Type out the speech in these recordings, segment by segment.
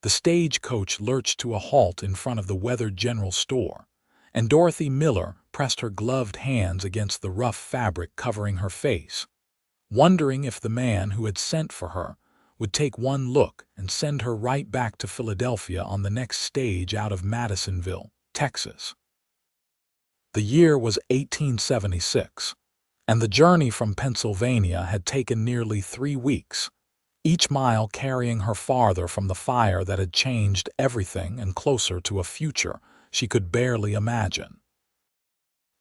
The stagecoach lurched to a halt in front of the weathered general store, and Dorothy Miller pressed her gloved hands against the rough fabric covering her face, wondering if the man who had sent for her would take one look and send her right back to Philadelphia on the next stage out of Madisonville, Texas. The year was 1876, and the journey from Pennsylvania had taken nearly 3 weeks, each mile carrying her farther from the fire that had changed everything and closer to a future she could barely imagine.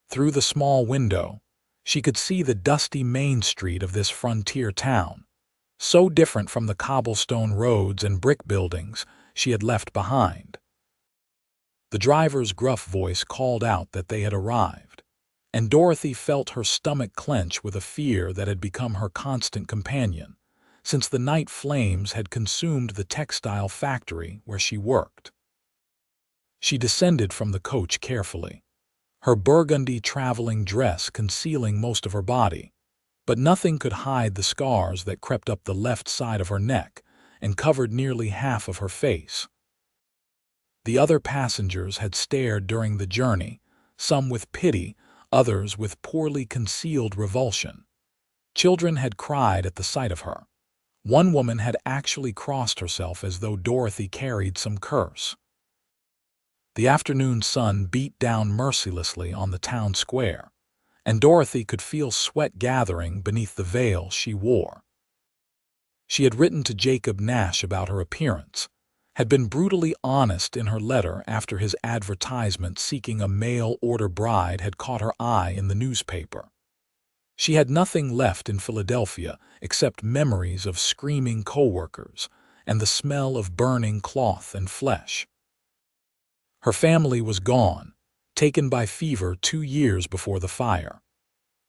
Through the small window, she could see the dusty main street of this frontier town, so different from the cobblestone roads and brick buildings she had left behind. The driver's gruff voice called out that they had arrived, and Dorothy felt her stomach clench with a fear that had become her constant companion since the night flames had consumed the textile factory where she worked. She descended from the coach carefully, her burgundy traveling dress concealing most of her body, but nothing could hide the scars that crept up the left side of her neck and covered nearly half of her face. The other passengers had stared during the journey, some with pity, others with poorly concealed revulsion. Children had cried at the sight of her. One woman had actually crossed herself as though Dorothy carried some curse. The afternoon sun beat down mercilessly on the town square, and Dorothy could feel sweat gathering beneath the veil she wore. She had written to Jacob Nash about her appearance, had been brutally honest in her letter after his advertisement seeking a mail-order bride had caught her eye in the newspaper. She had nothing left in Philadelphia except memories of screaming coworkers and the smell of burning cloth and flesh. Her family was gone, taken by fever 2 years before the fire.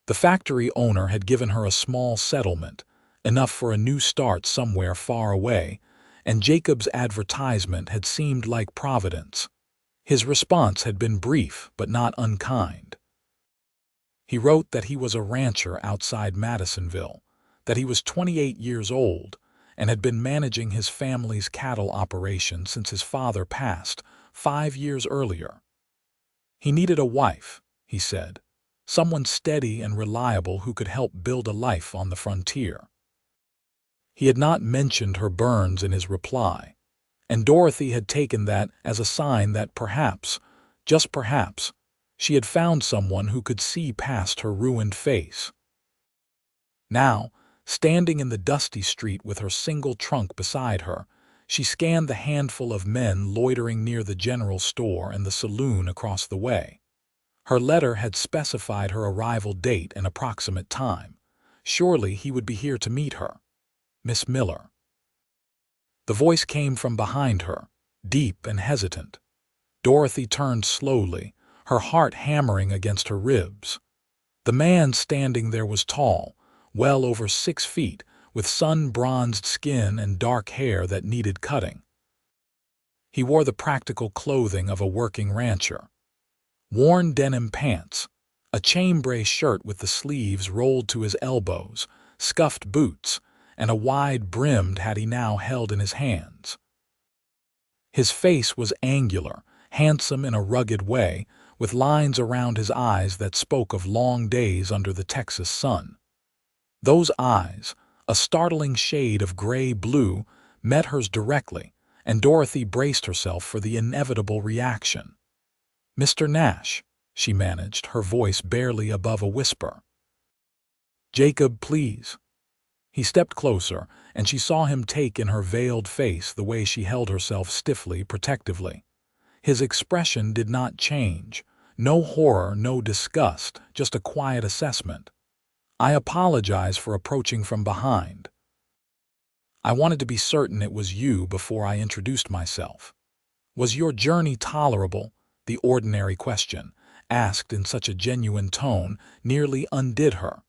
The factory owner had given her a small settlement, enough for a new start somewhere far away, and Jacob's advertisement had seemed like providence. His response had been brief but not unkind. He wrote that he was a rancher outside Madisonville, that he was 28 years old, and had been managing his family's cattle operation since his father passed 5 years earlier. He needed a wife, he said, someone steady and reliable who could help build a life on the frontier. He had not mentioned her burns in his reply, and Dorothy had taken that as a sign that perhaps, just perhaps, she had found someone who could see past her ruined face. Now, standing in the dusty street with her single trunk beside her, she scanned the handful of men loitering near the general store and the saloon across the way. Her letter had specified her arrival date and approximate time. Surely he would be here to meet her. Miss Miller. The voice came from behind her, deep and hesitant. Dorothy turned slowly, her heart hammering against her ribs. The man standing there was tall, well over 6 feet, with sun-bronzed skin and dark hair that needed cutting. He wore the practical clothing of a working rancher. Worn denim pants, a chambray shirt with the sleeves rolled to his elbows, scuffed boots, and a wide-brimmed hat he now held in his hands. His face was angular, handsome in a rugged way, with lines around his eyes that spoke of long days under the Texas sun. Those eyes, a startling shade of gray-blue, met hers directly, and Dorothy braced herself for the inevitable reaction. "Mr. Nash," she managed, her voice barely above a whisper. "Jacob, please." He stepped closer, and she saw him take in her veiled face the way she held herself stiffly, protectively. His expression did not change. No horror, no disgust, just a quiet assessment. "I apologize for approaching from behind. I wanted to be certain it was you before I introduced myself." "Was your journey tolerable?" The ordinary question, asked in such a genuine tone, nearly undid her.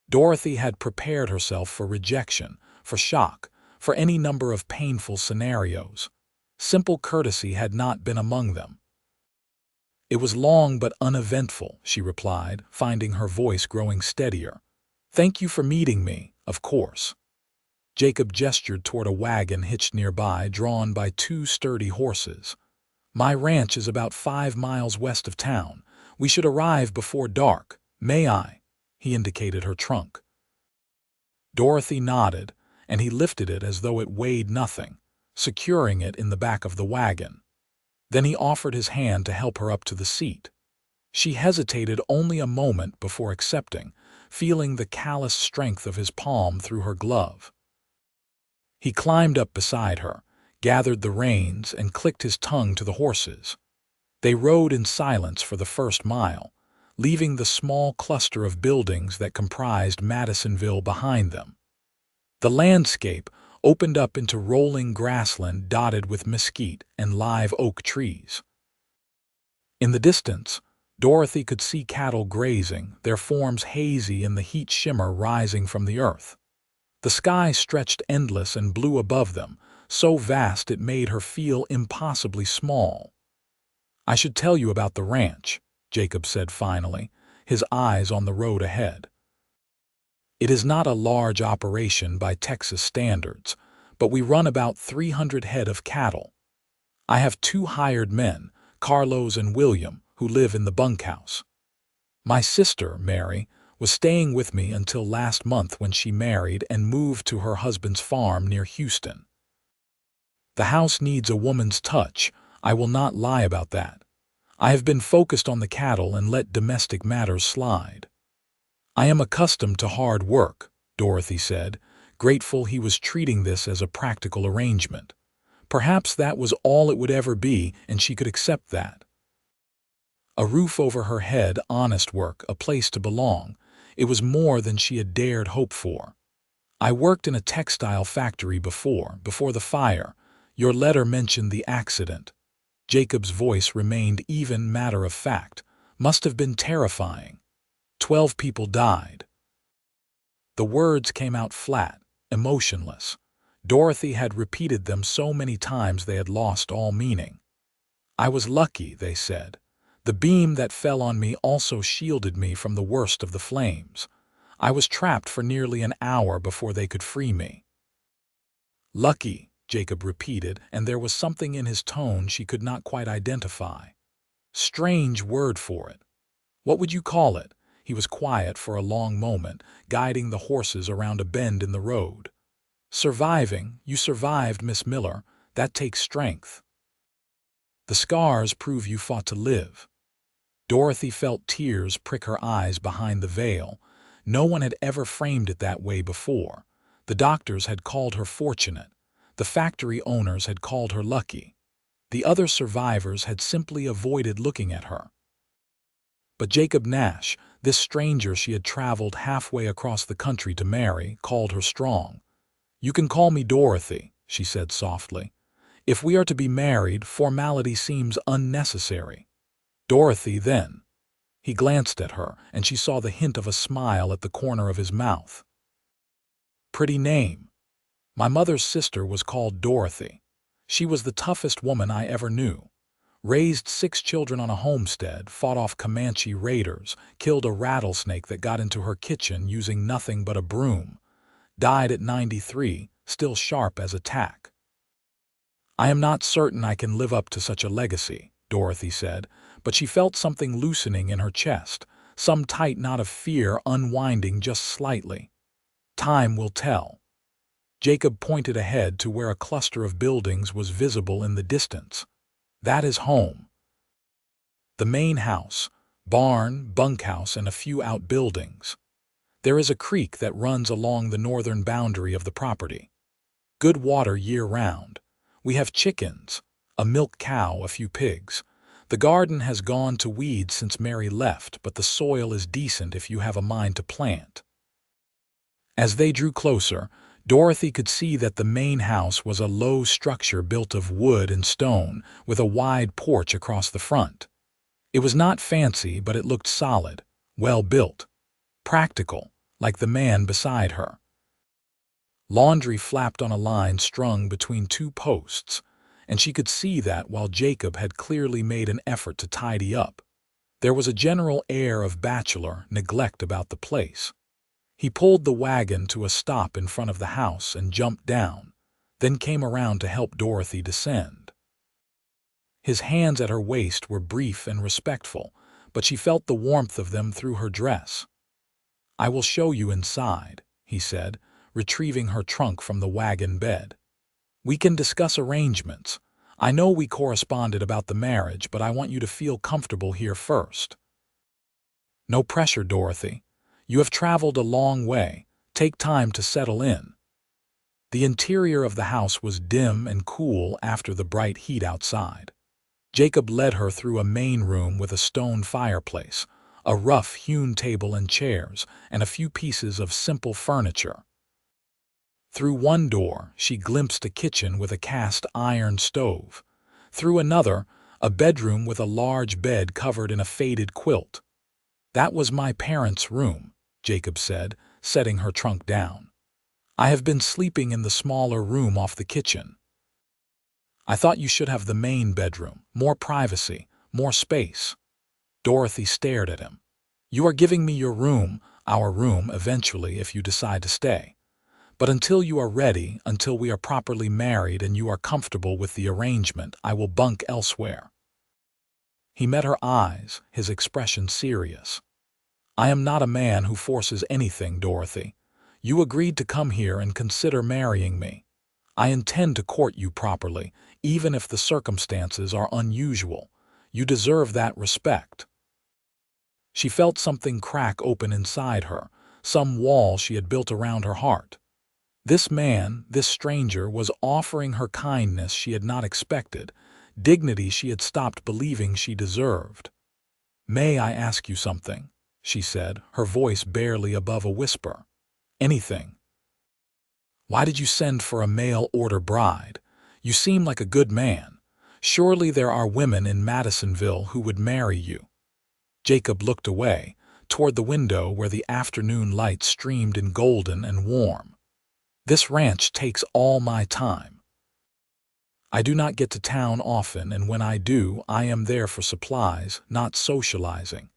Dorothy had prepared herself for rejection, for shock, for any number of painful scenarios. Simple courtesy had not been among them. "It was long but uneventful," she replied, finding her voice growing steadier. "Thank you for meeting me, of course." Jacob gestured toward a wagon hitched nearby, drawn by two sturdy horses. "My ranch is about 5 miles west of town. We should arrive before dark. May I?" He indicated her trunk. Dorothy nodded, and he lifted it as though it weighed nothing, securing it in the back of the wagon. Then he offered his hand to help her up to the seat. She hesitated only a moment before accepting, feeling the callous strength of his palm through her glove. He climbed up beside her, gathered the reins, and clicked his tongue to the horses. They rode in silence for the first mile, leaving the small cluster of buildings that comprised Madisonville behind them. The landscape opened up into rolling grassland dotted with mesquite and live oak trees. In the distance, Dorothy could see cattle grazing, their forms hazy in the heat shimmer rising from the earth. The sky stretched endless and blue above them, so vast it made her feel impossibly small. "I should tell you about the ranch," Jacob said finally, his eyes on the road ahead. "It is not a large operation by Texas standards, but we run about 300 head of cattle. I have 2 hired men, Carlos and William, who live in the bunkhouse. My sister, Mary, was staying with me until last month when she married and moved to her husband's farm near Houston. The house needs a woman's touch, I will not lie about that. I have been focused on the cattle and let domestic matters slide." "I am accustomed to hard work," Dorothy said, grateful he was treating this as a practical arrangement. Perhaps that was all it would ever be, and she could accept that. A roof over her head, honest work, a place to belong. It was more than she had dared hope for. "I worked in a textile factory before the fire. Your letter mentioned the accident." Jacob's voice remained even matter-of-fact. "Must have been terrifying. 12 people died." The words came out flat, emotionless. Dorothy had repeated them so many times they had lost all meaning. "I was lucky," they said. "The beam that fell on me also shielded me from the worst of the flames. I was trapped for nearly an hour before they could free me." "Lucky," Jacob repeated, and there was something in his tone she could not quite identify. Strange word for it. "What would you call it?" He was quiet for a long moment, guiding the horses around a bend in the road. "Surviving. You survived, Miss Miller. That takes strength. The scars prove you fought to live." Dorothy felt tears prick her eyes behind the veil. No one had ever framed it that way before. The doctors had called her fortunate. The factory owners had called her lucky. The other survivors had simply avoided looking at her. But Jacob Nash, this stranger she had traveled halfway across the country to marry, called her strong. "You can call me Dorothy," she said softly. "If we are to be married, formality seems unnecessary." "Dorothy, then." He glanced at her, and she saw the hint of a smile at the corner of his mouth. "Pretty name. My mother's sister was called Dorothy. She was the toughest woman I ever knew. Raised 6 children on a homestead, fought off Comanche raiders, killed a rattlesnake that got into her kitchen using nothing but a broom. Died at 93, still sharp as a tack." "I am not certain I can live up to such a legacy," Dorothy said, but she felt something loosening in her chest, some tight knot of fear unwinding just slightly. "Time will tell." Jacob pointed ahead to where a cluster of buildings was visible in the distance. "That is home. The main house, barn, bunkhouse, and a few outbuildings. There is a creek that runs along the northern boundary of the property. Good water year-round. We have chickens, a milk cow, a few pigs. The garden has gone to weeds since Mary left, but the soil is decent if you have a mind to plant." As they drew closer, Dorothy could see that the main house was a low structure built of wood and stone, with a wide porch across the front. It was not fancy, but it looked solid, well built, practical, like the man beside her. Laundry flapped on a line strung between 2 posts, and she could see that while Jacob had clearly made an effort to tidy up, there was a general air of bachelor neglect about the place. He pulled the wagon to a stop in front of the house and jumped down, then came around to help Dorothy descend. His hands at her waist were brief and respectful, but she felt the warmth of them through her dress. "I will show you inside," he said, retrieving her trunk from the wagon bed. "We can discuss arrangements. I know we corresponded about the marriage, but I want you to feel comfortable here first." "No pressure, Dorothy. You have traveled a long way. Take time to settle in." The interior of the house was dim and cool after the bright heat outside. Jacob led her through a main room with a stone fireplace, a rough-hewn table and chairs, and a few pieces of simple furniture. Through one door, she glimpsed a kitchen with a cast-iron stove. Through another, a bedroom with a large bed covered in a faded quilt. "That was my parents' room," Jacob said, setting her trunk down. "I have been sleeping in the smaller room off the kitchen. I thought you should have the main bedroom, more privacy, more space." Dorothy stared at him. "You are giving me your room, our room, eventually if you decide to stay. But until you are ready, until we are properly married and you are comfortable with the arrangement, I will bunk elsewhere." He met her eyes, his expression serious. "I am not a man who forces anything, Dorothy. You agreed to come here and consider marrying me. I intend to court you properly, even if the circumstances are unusual. You deserve that respect." She felt something crack open inside her, some wall she had built around her heart. This man, this stranger, was offering her kindness she had not expected, dignity she had stopped believing she deserved. "May I ask you something?" she said, her voice barely above a whisper. "Anything." "Why did you send for a mail-order bride? You seem like a good man. Surely there are women in Madisonville who would marry you." Jacob looked away, toward the window where the afternoon light streamed in golden and warm. "This ranch takes all my time. I do not get to town often, and when I do, I am there for supplies, not socializing.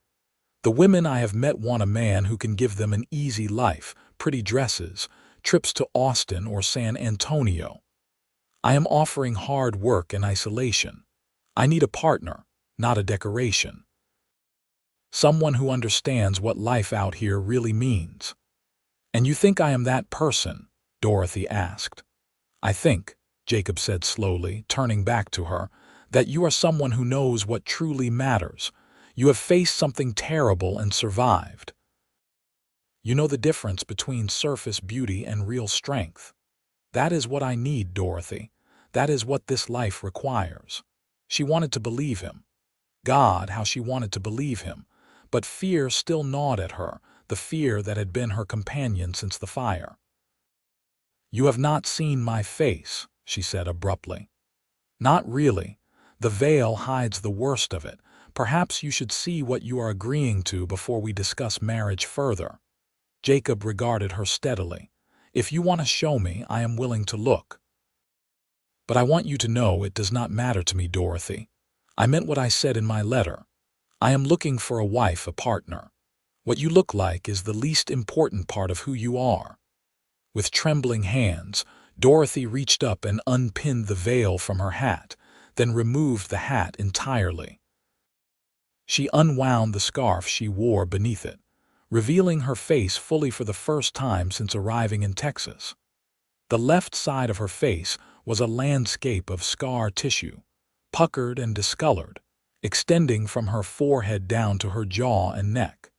The women I have met want a man who can give them an easy life, pretty dresses, trips to Austin or San Antonio. I am offering hard work and isolation. I need a partner, not a decoration. Someone who understands what life out here really means." "And you think I am that person?" Dorothy asked. "I think," Jacob said slowly, turning back to her, "that you are someone who knows what truly matters. You have faced something terrible and survived. You know the difference between surface beauty and real strength. That is what I need, Dorothy. That is what this life requires." She wanted to believe him. God, how she wanted to believe him. But fear still gnawed at her, the fear that had been her companion since the fire. "You have not seen my face," she said abruptly. "Not really. The veil hides the worst of it. Perhaps you should see what you are agreeing to before we discuss marriage further." Jacob regarded her steadily. "If you want to show me, I am willing to look. But I want you to know it does not matter to me, Dorothy. I meant what I said in my letter. I am looking for a wife, a partner. What you look like is the least important part of who you are." With trembling hands, Dorothy reached up and unpinned the veil from her hat, then removed the hat entirely. She unwound the scarf she wore beneath it, revealing her face fully for the first time since arriving in Texas. The left side of her face was a landscape of scar tissue, puckered and discolored, extending from her forehead down to her jaw and neck.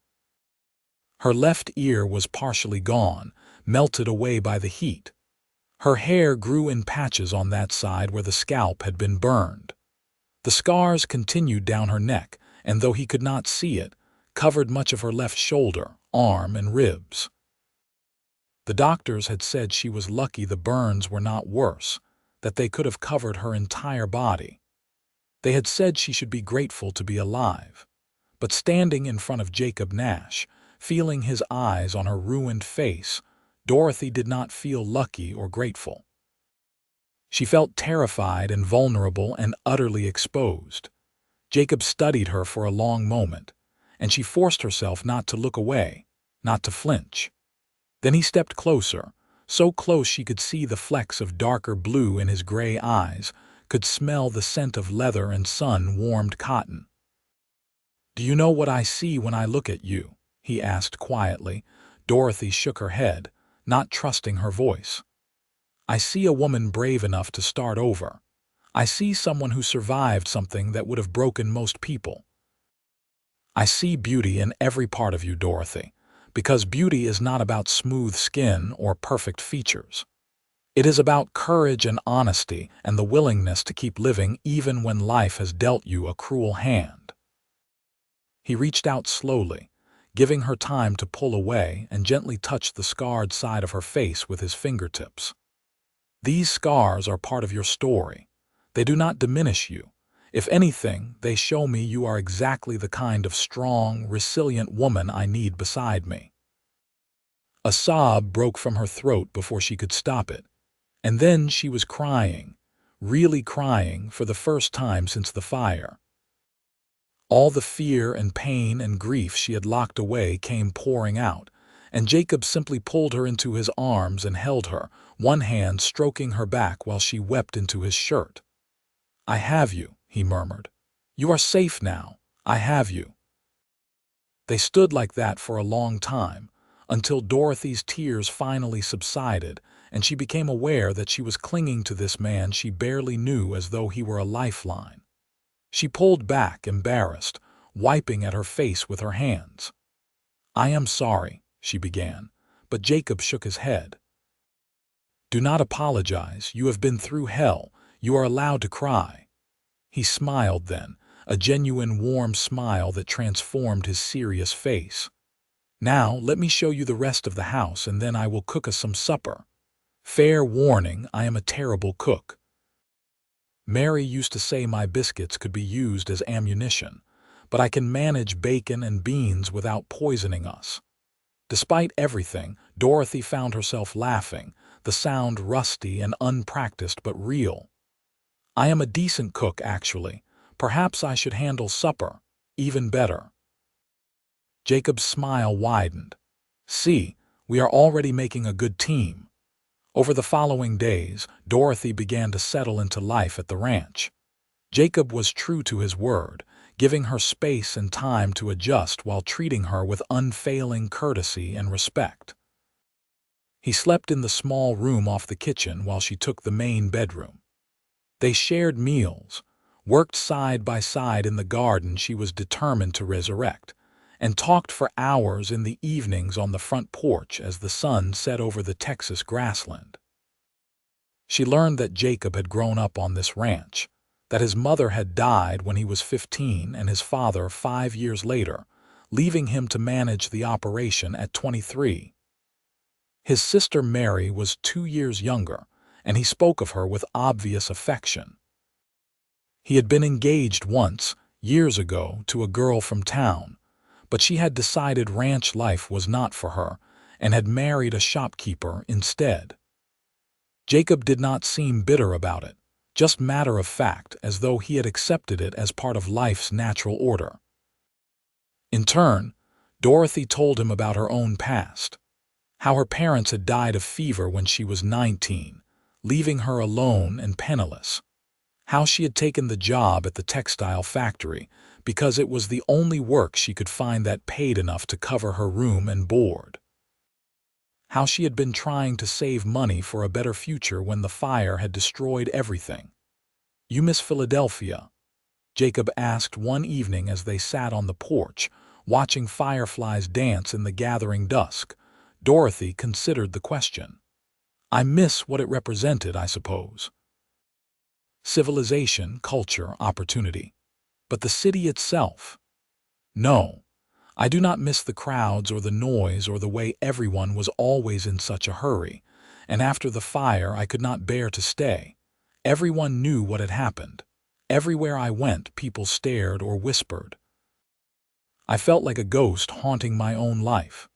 Her left ear was partially gone, melted away by the heat. Her hair grew in patches on that side where the scalp had been burned. The scars continued down her neck, and though he could not see it, covered much of her left shoulder, arm, and ribs. The doctors had said she was lucky the burns were not worse, that they could have covered her entire body. They had said she should be grateful to be alive. But standing in front of Jacob Nash, feeling his eyes on her ruined face, Dorothy did not feel lucky or grateful. She felt terrified and vulnerable and utterly exposed. Jacob studied her for a long moment, and she forced herself not to look away, not to flinch. Then he stepped closer, so close she could see the flecks of darker blue in his gray eyes, could smell the scent of leather and sun-warmed cotton. "Do you know what I see when I look at you?" he asked quietly. Dorothy shook her head, not trusting her voice. "I see a woman brave enough to start over. I see someone who survived something that would have broken most people. I see beauty in every part of you, Dorothy, because beauty is not about smooth skin or perfect features. It is about courage and honesty and the willingness to keep living even when life has dealt you a cruel hand." He reached out slowly, giving her time to pull away, and gently touched the scarred side of her face with his fingertips. "These scars are part of your story. They do not diminish you. If anything, they show me you are exactly the kind of strong, resilient woman I need beside me." A sob broke from her throat before she could stop it, and then she was crying, really crying for the first time since the fire. All the fear and pain and grief she had locked away came pouring out, and Jacob simply pulled her into his arms and held her, one hand stroking her back while she wept into his shirt. "I have you," he murmured. "You are safe now. I have you." They stood like that for a long time, until Dorothy's tears finally subsided and she became aware that she was clinging to this man she barely knew as though he were a lifeline. She pulled back, embarrassed, wiping at her face with her hands. "I am sorry," she began, but Jacob shook his head. "Do not apologize. You have been through hell. You are allowed to cry." He smiled then, a genuine warm smile that transformed his serious face. "Now let me show you the rest of the house and then I will cook us some supper. Fair warning, I am a terrible cook. Mary used to say my biscuits could be used as ammunition, but I can manage bacon and beans without poisoning us." Despite everything, Dorothy found herself laughing, the sound rusty and unpracticed but real. "I am a decent cook, actually. Perhaps I should handle supper. Even better." Jacob's smile widened. "See, we are already making a good team." Over the following days, Dorothy began to settle into life at the ranch. Jacob was true to his word, giving her space and time to adjust while treating her with unfailing courtesy and respect. He slept in the small room off the kitchen while she took the main bedroom. They shared meals, worked side by side in the garden she was determined to resurrect, and talked for hours in the evenings on the front porch as the sun set over the Texas grassland. She learned that Jacob had grown up on this ranch, that his mother had died when he was 15 and his father 5 years later, leaving him to manage the operation at 23. His sister Mary was 2 years younger, and he spoke of her with obvious affection. He had been engaged once, years ago, to a girl from town, but she had decided ranch life was not for her and had married a shopkeeper instead. Jacob did not seem bitter about it, just matter of fact, as though he had accepted it as part of life's natural order. In turn, Dorothy told him about her own past, how her parents had died of fever when she was 19, leaving her alone and penniless, how she had taken the job at the textile factory because it was the only work she could find that paid enough to cover her room and board, how she had been trying to save money for a better future when the fire had destroyed everything. "You miss Philadelphia?" Jacob asked one evening as they sat on the porch, watching fireflies dance in the gathering dusk. Dorothy considered the question. "I miss what it represented, I suppose. Civilization, culture, opportunity. But the city itself? No, I do not miss the crowds or the noise or the way everyone was always in such a hurry, and after the fire I could not bear to stay. Everyone knew what had happened. Everywhere I went, people stared or whispered. I felt like a ghost haunting my own life.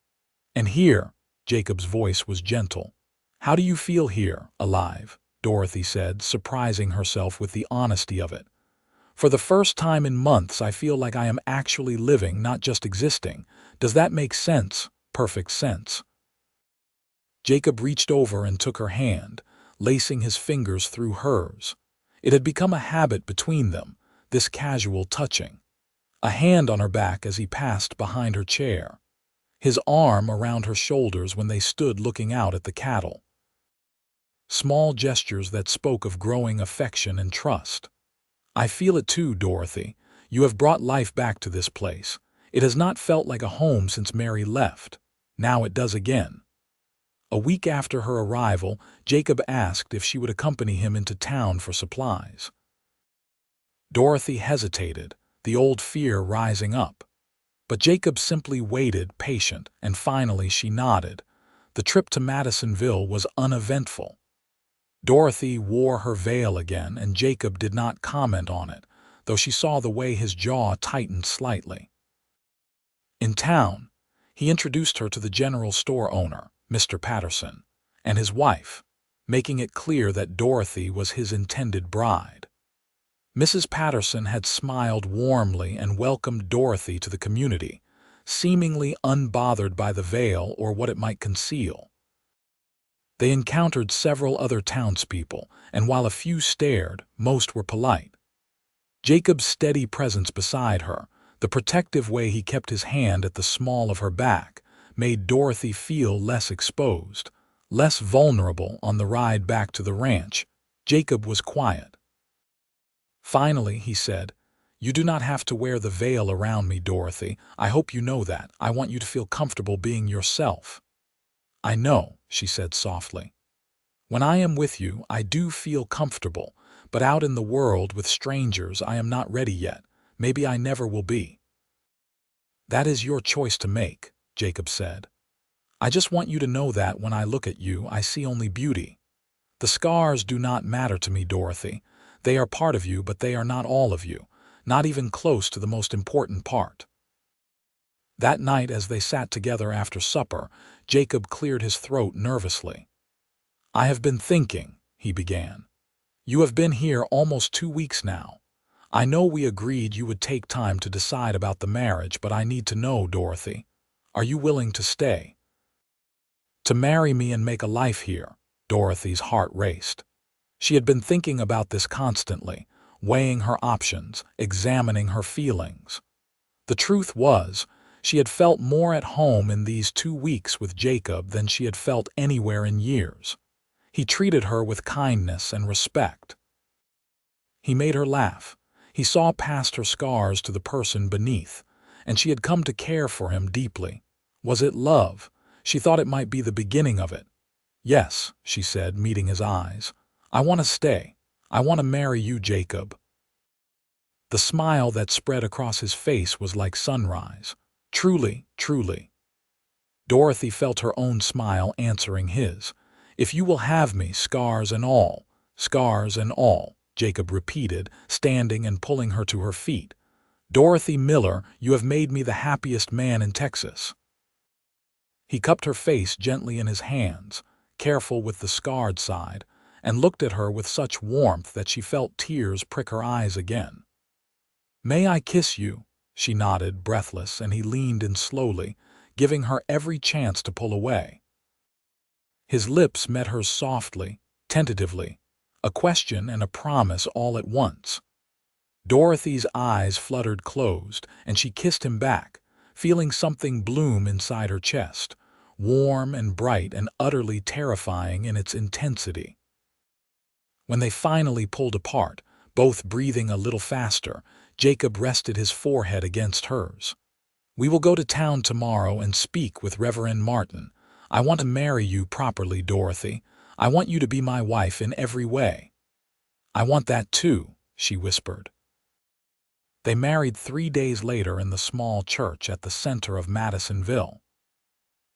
And here," Jacob's voice was gentle. "How do you feel here, alive?" Dorothy said, surprising herself with the honesty of it. "For the first time in months, I feel like I am actually living, not just existing. Does that make sense?" "Perfect sense." Jacob reached over and took her hand, lacing his fingers through hers. It had become a habit between them, this casual touching. A hand on her back as he passed behind her chair. His arm around her shoulders when they stood looking out at the cattle. Small gestures that spoke of growing affection and trust. "I feel it too, Dorothy. You have brought life back to this place. It has not felt like a home since Mary left. Now it does again." A week after her arrival, Jacob asked if she would accompany him into town for supplies. Dorothy hesitated, the old fear rising up. But Jacob simply waited, patient, and finally she nodded. The trip to Madisonville was uneventful. Dorothy wore her veil again, and Jacob did not comment on it, though she saw the way his jaw tightened slightly. In town, he introduced her to the general store owner, Mr. Patterson, and his wife, making it clear that Dorothy was his intended bride. Mrs. Patterson had smiled warmly and welcomed Dorothy to the community, seemingly unbothered by the veil or what it might conceal. They encountered several other townspeople, and while a few stared, most were polite. Jacob's steady presence beside her, the protective way he kept his hand at the small of her back, made Dorothy feel less exposed, less vulnerable on the ride back to the ranch. Jacob was quiet. Finally, he said, "You do not have to wear the veil around me, Dorothy. I hope you know that. I want you to feel comfortable being yourself." "I know," she said softly. "When I am with you, I do feel comfortable, but out in the world with strangers I am not ready yet. Maybe I never will be." "That is your choice to make," Jacob said. "I just want you to know that when I look at you, I see only beauty. The scars do not matter to me, Dorothy. They are part of you, but they are not all of you, not even close to the most important part." That night, as they sat together after supper, Jacob cleared his throat nervously. "I have been thinking," he began. "You have been here almost 2 weeks now. I know we agreed you would take time to decide about the marriage, but I need to know, Dorothy, are you willing to stay? To marry me and make a life here?" Dorothy's heart raced. She had been thinking about this constantly, weighing her options, examining her feelings. The truth was, she had felt more at home in these 2 weeks with Jacob than she had felt anywhere in years. He treated her with kindness and respect. He made her laugh. He saw past her scars to the person beneath, and she had come to care for him deeply. Was it love? She thought it might be the beginning of it. "Yes," she said, meeting his eyes. "I want to stay. I want to marry you, Jacob." The smile that spread across his face was like sunrise. "Truly, truly." Dorothy felt her own smile answering his. "If you will have me, scars and all, Jacob repeated, standing and pulling her to her feet. "Dorothy Miller, you have made me the happiest man in Texas." He cupped her face gently in his hands, careful with the scarred side, and looked at her with such warmth that she felt tears prick her eyes again. "May I kiss you?" She nodded, breathless, and he leaned in slowly, giving her every chance to pull away. His lips met hers softly, tentatively, a question and a promise all at once. Dorothy's eyes fluttered closed, and she kissed him back, feeling something bloom inside her chest, warm and bright and utterly terrifying in its intensity. When they finally pulled apart, both breathing a little faster, Jacob rested his forehead against hers. "We will go to town tomorrow and speak with Reverend Martin. I want to marry you properly, Dorothy. I want you to be my wife in every way." "I want that too," she whispered. They married 3 days later in the small church at the center of Madisonville.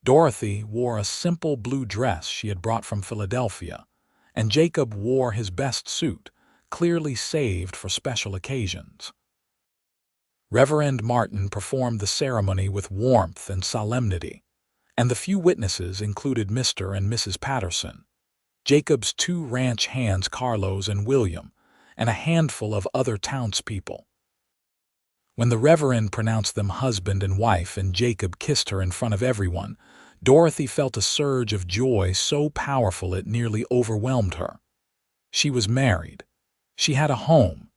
Dorothy wore a simple blue dress she had brought from Philadelphia, and Jacob wore his best suit, clearly saved for special occasions. Reverend Martin performed the ceremony with warmth and solemnity, and the few witnesses included Mr. and Mrs. Patterson, Jacob's 2 ranch hands Carlos and William, and a handful of other townspeople. When the Reverend pronounced them husband and wife and Jacob kissed her in front of everyone, Dorothy felt a surge of joy so powerful it nearly overwhelmed her. She was married. She had a home.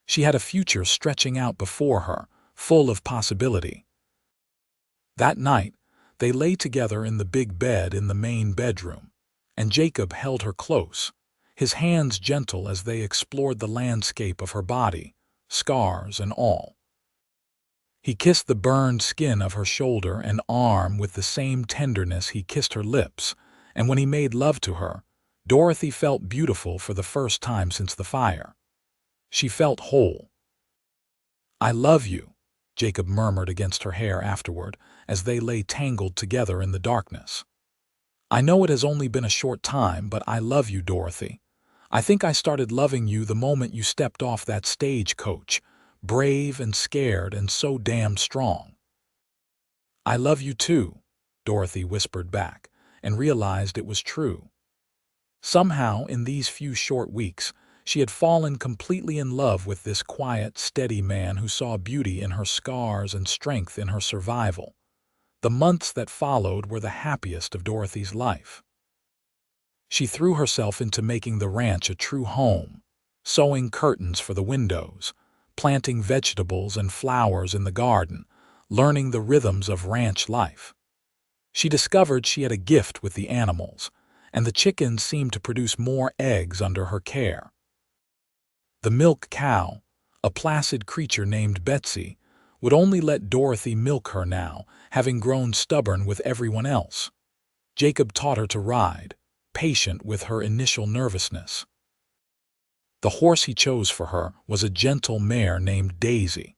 She had a future stretching out before her, full of possibility. That night, they lay together in the big bed in the main bedroom, and Jacob held her close, his hands gentle as they explored the landscape of her body, scars and all. He kissed the burned skin of her shoulder and arm with the same tenderness he kissed her lips, and when he made love to her, Dorothy felt beautiful for the first time since the fire. She felt whole. "I love you," Jacob murmured against her hair afterward, as they lay tangled together in the darkness. "I know it has only been a short time, but I love you, Dorothy. I think I started loving you the moment you stepped off that stagecoach, brave and scared and so damn strong." "I love you too," Dorothy whispered back, and realized it was true. Somehow, in these few short weeks, she had fallen completely in love with this quiet, steady man who saw beauty in her scars and strength in her survival. The months that followed were the happiest of Dorothy's life. She threw herself into making the ranch a true home, sewing curtains for the windows, planting vegetables and flowers in the garden, learning the rhythms of ranch life. She discovered she had a gift with the animals, and the chickens seemed to produce more eggs under her care. The milk cow, a placid creature named Betsy, would only let Dorothy milk her now, having grown stubborn with everyone else. Jacob taught her to ride, patient with her initial nervousness. The horse he chose for her was a gentle mare named Daisy,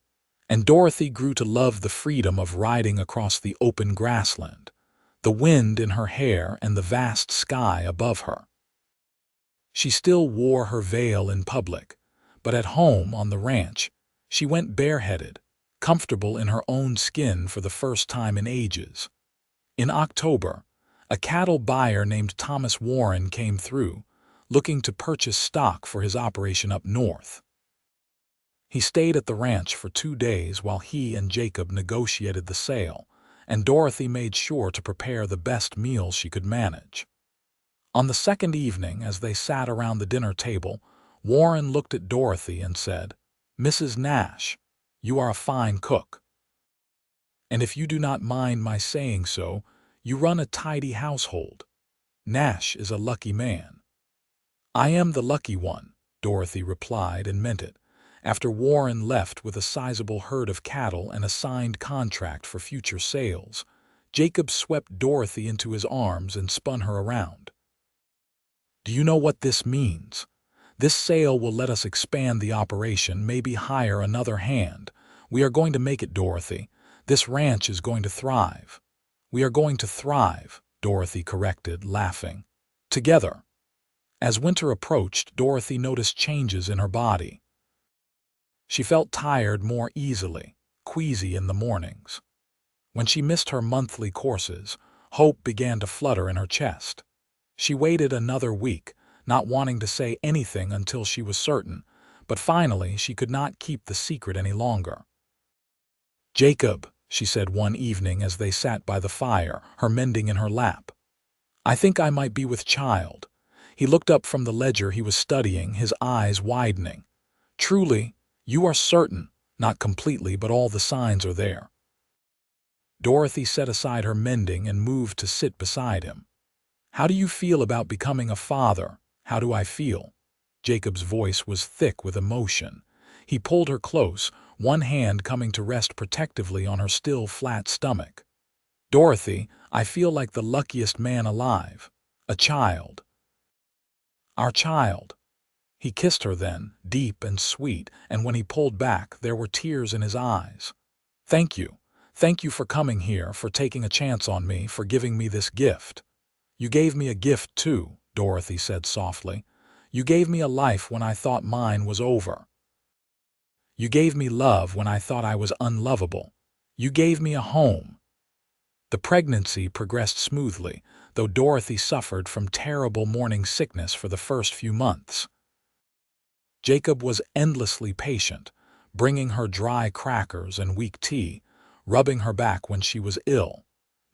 and Dorothy grew to love the freedom of riding across the open grassland, the wind in her hair and the vast sky above her. She still wore her veil in public, but at home on the ranch, she went bareheaded, comfortable in her own skin for the first time in ages. In October, a cattle buyer named Thomas Warren came through, looking to purchase stock for his operation up north. He stayed at the ranch for 2 days while he and Jacob negotiated the sale, and Dorothy made sure to prepare the best meals she could manage. On the second evening, as they sat around the dinner table, Warren looked at Dorothy and said, "Mrs. Nash, you are a fine cook. And if you do not mind my saying so, you run a tidy household. Nash is a lucky man." "I am the lucky one," Dorothy replied and meant it, after Warren left with a sizable herd of cattle and a signed contract for future sales. Jacob swept Dorothy into his arms and spun her around. "Do you know what this means? This sale will let us expand the operation, maybe hire another hand. We are going to make it, Dorothy. This ranch is going to thrive." "We are going to thrive," Dorothy corrected, laughing. "Together." As winter approached, Dorothy noticed changes in her body. She felt tired more easily, queasy in the mornings. When she missed her monthly courses, hope began to flutter in her chest. She waited another week, not wanting to say anything until she was certain, but finally she could not keep the secret any longer. "Jacob," she said one evening as they sat by the fire, her mending in her lap, "I think I might be with child." He looked up from the ledger he was studying, his eyes widening. "Truly, you are certain, not completely, but all the signs are there." Dorothy set aside her mending and moved to sit beside him. "How do you feel about becoming a father?" "How do I feel?" Jacob's voice was thick with emotion. He pulled her close, one hand coming to rest protectively on her still flat stomach. "Dorothy, I feel like the luckiest man alive. A child. Our child." He kissed her then, deep and sweet, and when he pulled back, there were tears in his eyes. "Thank you. Thank you for coming here, for taking a chance on me, for giving me this gift." "You gave me a gift too," Dorothy said softly. "You gave me a life when I thought mine was over. You gave me love when I thought I was unlovable. You gave me a home." The pregnancy progressed smoothly, though Dorothy suffered from terrible morning sickness for the first few months. Jacob was endlessly patient, bringing her dry crackers and weak tea, rubbing her back when she was ill.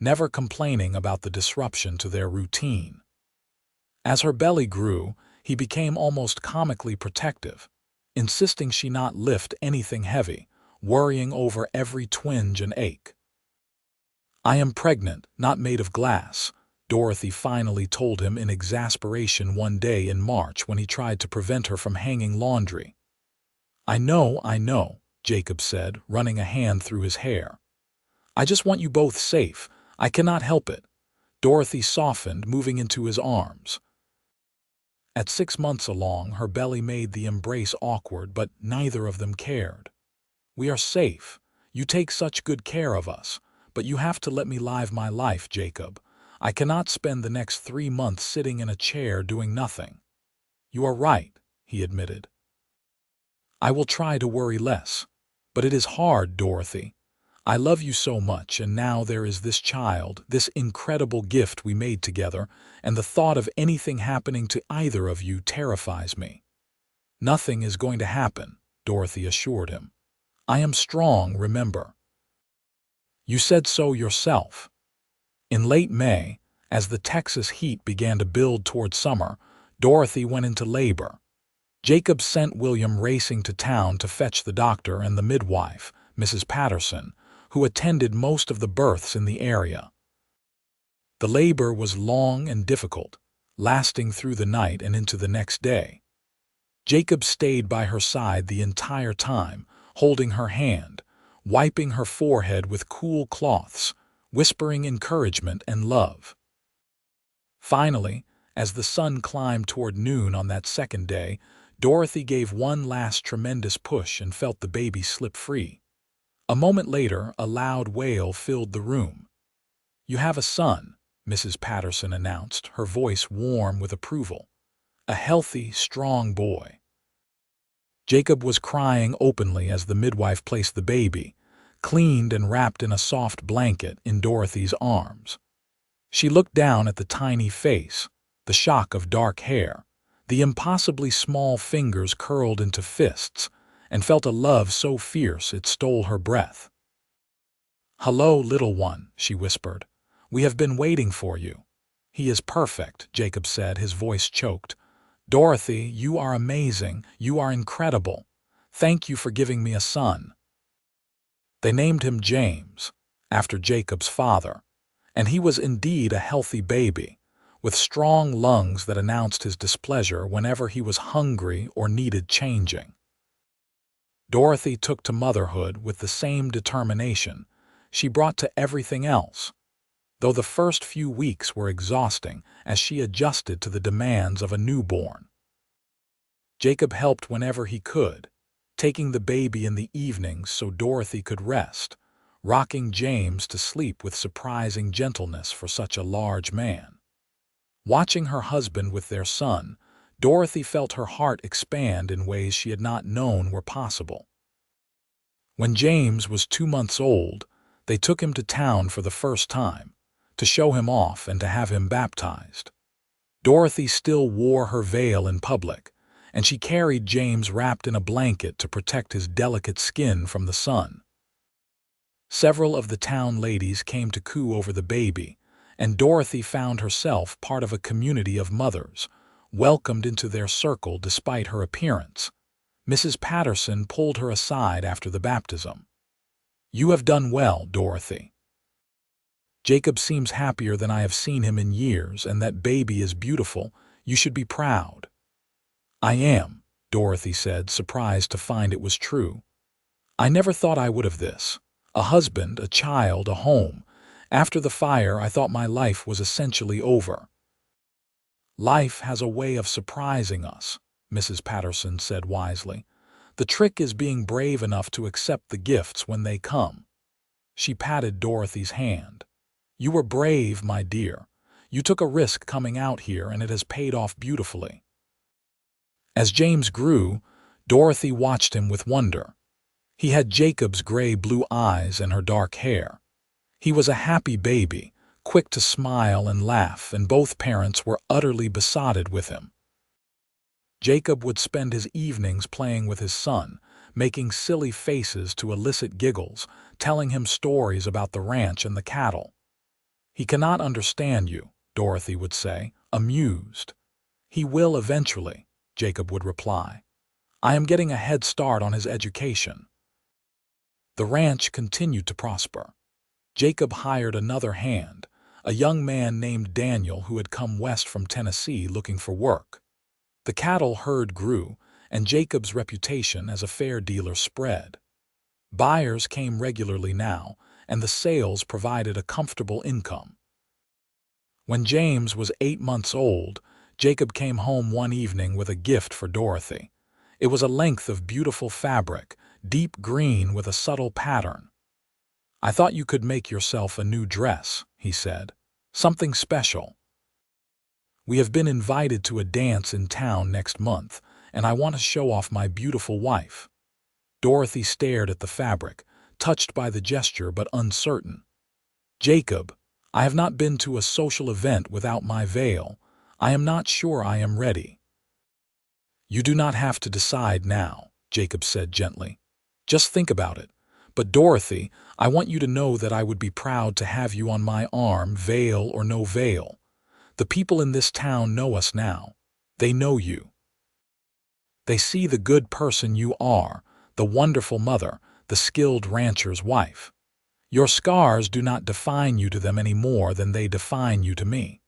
never complaining about the disruption to their routine. As her belly grew, he became almost comically protective, insisting she not lift anything heavy, worrying over every twinge and ache. "I am pregnant, not made of glass," Dorothy finally told him in exasperation one day in March when he tried to prevent her from hanging laundry. I know," Jacob said, running a hand through his hair. "I just want you both safe. I cannot help it." Dorothy softened, moving into his arms. At 6 months along, her belly made the embrace awkward, but neither of them cared. "We are safe. You take such good care of us. But you have to let me live my life, Jacob. I cannot spend the next 3 months sitting in a chair doing nothing." "You are right," he admitted. "I will try to worry less. But it is hard, Dorothy. I love you so much, and now there is this child, this incredible gift we made together, and the thought of anything happening to either of you terrifies me." "Nothing is going to happen," Dorothy assured him. "I am strong, remember." "You said so yourself." In late May, as the Texas heat began to build toward summer, Dorothy went into labor. Jacob sent William racing to town to fetch the doctor and the midwife, Mrs. Patterson, who attended most of the births in the area. The labor was long and difficult, lasting through the night and into the next day. Jacob stayed by her side the entire time, holding her hand, wiping her forehead with cool cloths, whispering encouragement and love. Finally, as the sun climbed toward noon on that second day, Dorothy gave one last tremendous push and felt the baby slip free. A moment later, a loud wail filled the room. "You have a son," Mrs. Patterson announced, her voice warm with approval. "A healthy, strong boy." Jacob was crying openly as the midwife placed the baby, cleaned and wrapped in a soft blanket, in Dorothy's arms. She looked down at the tiny face, the shock of dark hair, the impossibly small fingers curled into fists, and felt a love so fierce it stole her breath. "Hello, little one," she whispered. "We have been waiting for you." "He is perfect," Jacob said, his voice choked. "Dorothy, you are amazing. You are incredible. Thank you for giving me a son." They named him James, after Jacob's father, and he was indeed a healthy baby, with strong lungs that announced his displeasure whenever he was hungry or needed changing. Dorothy took to motherhood with the same determination she brought to everything else, though the first few weeks were exhausting as she adjusted to the demands of a newborn. Jacob helped whenever he could, taking the baby in the evenings so Dorothy could rest, rocking James to sleep with surprising gentleness for such a large man. Watching her husband with their son, Dorothy felt her heart expand in ways she had not known were possible. When James was 2 months old, they took him to town for the first time, to show him off and to have him baptized. Dorothy still wore her veil in public, and she carried James wrapped in a blanket to protect his delicate skin from the sun. Several of the town ladies came to coo over the baby, and Dorothy found herself part of a community of mothers, welcomed into their circle despite her appearance. Mrs. Patterson pulled her aside after the baptism. "You have done well, Dorothy. Jacob seems happier than I have seen him in years, and that baby is beautiful. You should be proud." "I am," Dorothy said, surprised to find it was true. "I never thought I would have this. A husband, a child, a home. After the fire, I thought my life was essentially over." "Life has a way of surprising us," Mrs. Patterson said wisely. "The trick is being brave enough to accept the gifts when they come." She patted Dorothy's hand. "You were brave, my dear. You took a risk coming out here, and it has paid off beautifully." As James grew, Dorothy watched him with wonder. He had Jacob's gray-blue eyes and her dark hair. He was a happy baby, quick to smile and laugh, and both parents were utterly besotted with him. Jacob would spend his evenings playing with his son, making silly faces to elicit giggles, telling him stories about the ranch and the cattle. He cannot understand you, Dorothy would say, amused. He will eventually, Jacob would reply. I am getting a head start on his education. The ranch continued to prosper. Jacob hired another hand, a young man named Daniel who had come west from Tennessee looking for work. The cattle herd grew, and Jacob's reputation as a fair dealer spread. Buyers came regularly now, and the sales provided a comfortable income. When James was 8 months old, Jacob came home one evening with a gift for Dorothy. It was a length of beautiful fabric, deep green with a subtle pattern. I thought you could make yourself a new dress, he said. Something special. We have been invited to a dance in town next month, and I want to show off my beautiful wife. Dorothy stared at the fabric, touched by the gesture but uncertain. Jacob, I have not been to a social event without my veil. I am not sure I am ready. You do not have to decide now, Jacob said gently. Just think about it. But Dorothy, I want you to know that I would be proud to have you on my arm, veil or no veil. The people in this town know us now. They know you. They see the good person you are, the wonderful mother, the skilled rancher's wife. Your scars do not define you to them any more than they define you to me.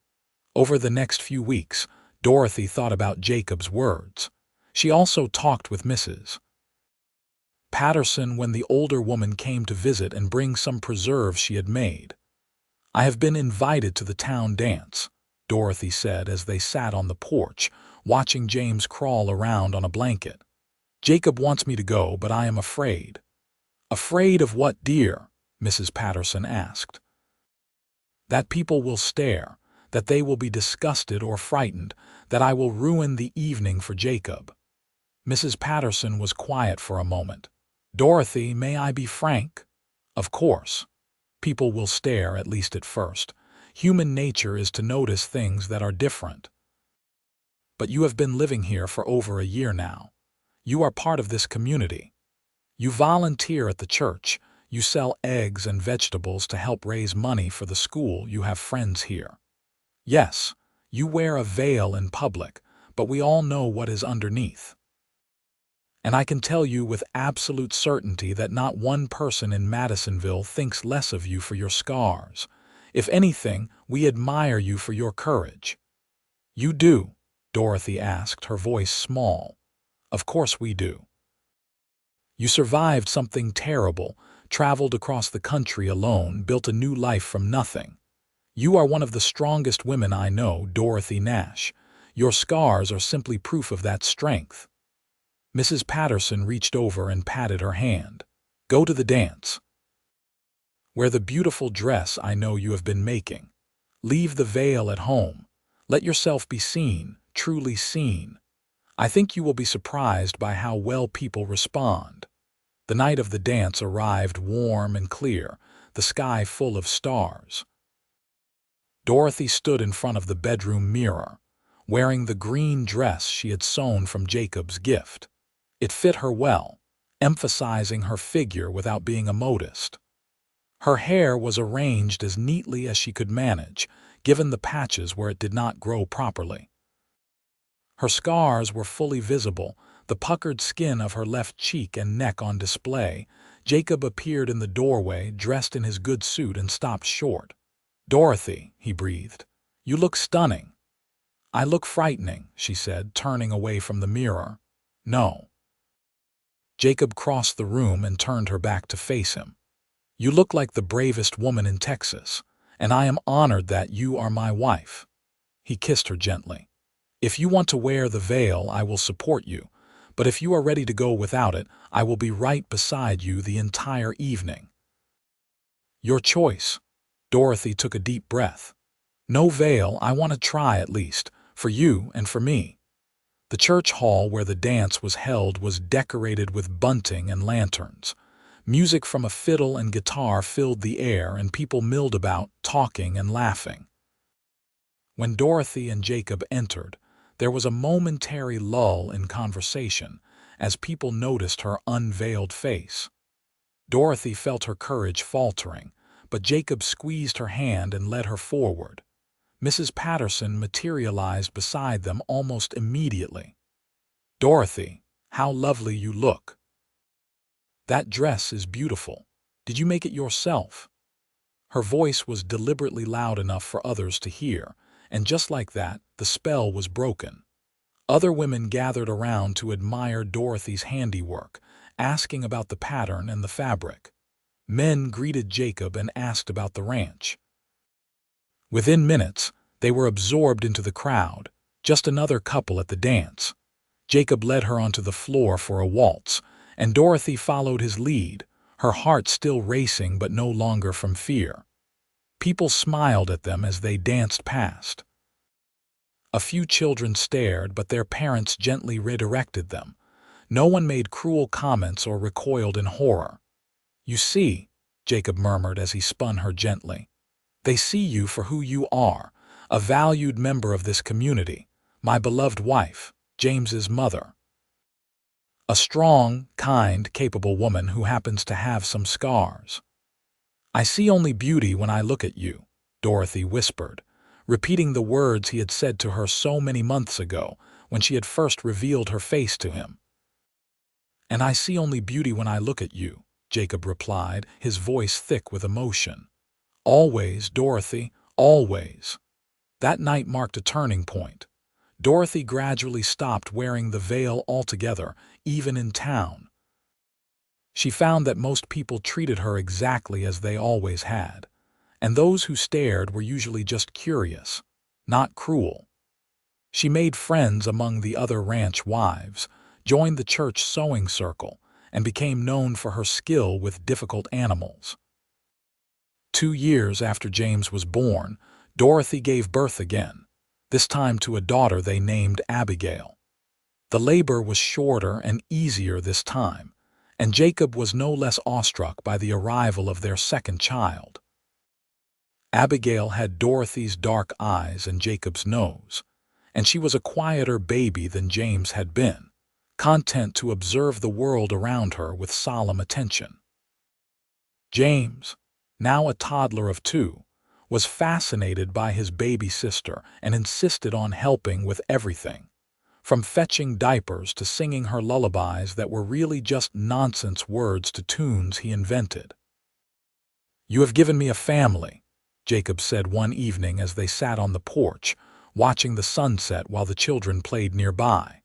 Over the next few weeks, Dorothy thought about Jacob's words. She also talked with Mrs. Patterson when the older woman came to visit and bring some preserves she had made. I have been invited to the town dance, Dorothy said as they sat on the porch, watching James crawl around on a blanket. Jacob wants me to go, but I am afraid. Afraid of what, dear? Mrs. Patterson asked. That people will stare, that they will be disgusted or frightened, that I will ruin the evening for Jacob. Mrs. Patterson was quiet for a moment. Dorothy, may I be frank? Of course. People will stare, at least at first. Human nature is to notice things that are different. But you have been living here for over a year now. You are part of this community. You volunteer at the church. You sell eggs and vegetables to help raise money for the school. You have friends here. Yes, you wear a veil in public, but we all know what is underneath. And I can tell you with absolute certainty that not one person in Madisonville thinks less of you for your scars. If anything, we admire you for your courage. You do? Dorothy asked, her voice small. Of course we do. You survived something terrible, traveled across the country alone, built a new life from nothing. You are one of the strongest women I know, Dorothy Nash. Your scars are simply proof of that strength. Mrs. Patterson reached over and patted her hand. Go to the dance. Wear the beautiful dress I know you have been making. Leave the veil at home. Let yourself be seen, truly seen. I think you will be surprised by how well people respond. The night of the dance arrived warm and clear, the sky full of stars. Dorothy stood in front of the bedroom mirror, wearing the green dress she had sewn from Jacob's gift. It fit her well, emphasizing her figure without being a modist. Her hair was arranged as neatly as she could manage, given the patches where it did not grow properly. Her scars were fully visible, the puckered skin of her left cheek and neck on display. Jacob appeared in the doorway, dressed in his good suit, and stopped short. Dorothy, he breathed, you look stunning. I look frightening, she said, turning away from the mirror. No. Jacob crossed the room and turned her back to face him. You look like the bravest woman in Texas, and I am honored that you are my wife. He kissed her gently. If you want to wear the veil, I will support you, but if you are ready to go without it, I will be right beside you the entire evening. Your choice. Dorothy took a deep breath. No veil, I want to try at least, for you and for me. The church hall where the dance was held was decorated with bunting and lanterns. Music from a fiddle and guitar filled the air, and people milled about, talking and laughing. When Dorothy and Jacob entered, there was a momentary lull in conversation as people noticed her unveiled face. Dorothy felt her courage faltering, but Jacob squeezed her hand and led her forward. Mrs. Patterson materialized beside them almost immediately. "Dorothy, how lovely you look. That dress is beautiful. Did you make it yourself?" Her voice was deliberately loud enough for others to hear, and just like that, the spell was broken. Other women gathered around to admire Dorothy's handiwork, asking about the pattern and the fabric. Men greeted Jacob and asked about the ranch. Within minutes, they were absorbed into the crowd, just another couple at the dance. Jacob led her onto the floor for a waltz, and Dorothy followed his lead, her heart still racing but no longer from fear. People smiled at them as they danced past. A few children stared, but their parents gently redirected them. No one made cruel comments or recoiled in horror. "You see," Jacob murmured as he spun her gently, "they see you for who you are, a valued member of this community, my beloved wife, James's mother. A strong, kind, capable woman who happens to have some scars." "I see only beauty when I look at you," Dorothy whispered, repeating the words he had said to her so many months ago when she had first revealed her face to him. "And I see only beauty when I look at you," Jacob replied, his voice thick with emotion. "Always, Dorothy, always." That night marked a turning point. Dorothy gradually stopped wearing the veil altogether, even in town. She found that most people treated her exactly as they always had, and those who stared were usually just curious, not cruel. She made friends among the other ranch wives, joined the church sewing circle, and became known for her skill with difficult animals. 2 years after James was born, Dorothy gave birth again, this time to a daughter they named Abigail. The labor was shorter and easier this time, and Jacob was no less awestruck by the arrival of their second child. Abigail had Dorothy's dark eyes and Jacob's nose, and she was a quieter baby than James had been, content to observe the world around her with solemn attention. James, now a toddler of 2, was fascinated by his baby sister and insisted on helping with everything, from fetching diapers to singing her lullabies that were really just nonsense words to tunes he invented. "You have given me a family," Jacob said one evening as they sat on the porch, watching the sunset while the children played nearby.